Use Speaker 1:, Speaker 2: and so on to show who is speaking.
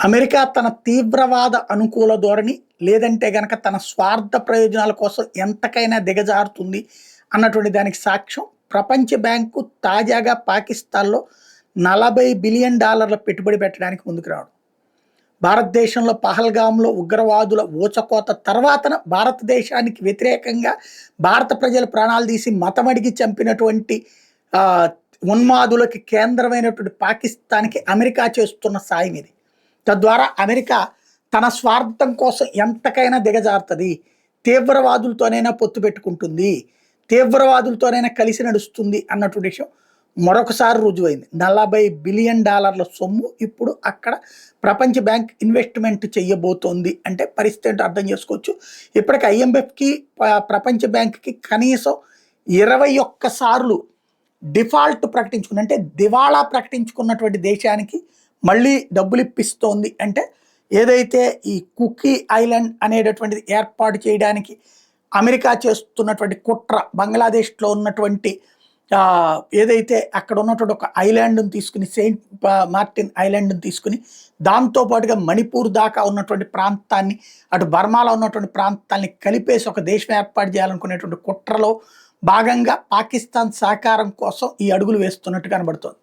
Speaker 1: America తన తీవ్రవాద అనుకూల ధోరణి లేదంటే గనక తన స్వార్థ ప్రయోజనాల కోసం ఎంతకైనా దిగజారుతుంది అన్నటువంటి దానికి సాక్ష్యం ప్రపంచ బ్యాంకు తాజాగా పాకిస్తాన్లో $40 బిలియన్ పెట్టుబడి పెట్టడానికి ముందుకు రావడం. భారతదేశంలో పహల్గామ్లో ఉగ్రవాదుల ఊచకోత తర్వాతన భారతదేశానికి వ్యతిరేకంగా భారత ప్రజల ప్రాణాలు తీసి మతమడిగి చంపినటువంటి ఆ, ఉన్మాదులకి కేంద్రమైనటువంటి పాకిస్తాన్కి అమెరికా చేస్తున్న సాయం ఇది. తద్వారా అమెరికా తన స్వార్థం కోసం ఎంతకైనా దిగజారుతుంది, తీవ్రవాదులతోనైనా పొత్తు పెట్టుకుంటుంది, తీవ్రవాదులతోనైనా కలిసి నడుస్తుంది అన్నటువంటి విషయం మరొకసారి రుజువైంది. $40 బిలియన్ సొమ్ము ఇప్పుడు అక్కడ ప్రపంచ బ్యాంక్ ఇన్వెస్ట్మెంట్ చెయ్యబోతోంది అంటే పరిస్థితి ఏంటో అర్థం చేసుకోవచ్చు. ఇప్పటికి IMFకి ప్రపంచ బ్యాంక్కి కనీసం 21 సార్లు డిఫాల్ట్ ప్రకటించుకుని అంటే దివాళా ప్రకటించుకున్నటువంటి దేశానికి మళ్ళీ డబ్బులు ఇప్పిస్తోంది అంటే ఏదైతే ఈ కుకీ ఐలాండ్ అనేటటువంటిది ఏర్పాటు చేయడానికి అమెరికా చేస్తున్నటువంటి కుట్ర, బంగ్లాదేశ్లో ఉన్నటువంటి ఏదైతే అక్కడ ఉన్నటువంటి ఒక ఐలాండ్ని తీసుకుని సెయింట్ మార్టిన్ ఐలాండ్ని తీసుకుని దాంతోపాటుగా మణిపూర్ దాకా ఉన్నటువంటి ప్రాంతాన్ని అటు బర్మాలో ఉన్నటువంటి ప్రాంతాన్ని కలిపేసి ఒక దేశం ఏర్పాటు చేయాలనుకునేటువంటి కుట్రలో భాగంగా పాకిస్తాన్ సహకారం కోసం ఈ అడుగులు వేస్తున్నట్టు కనబడుతోంది.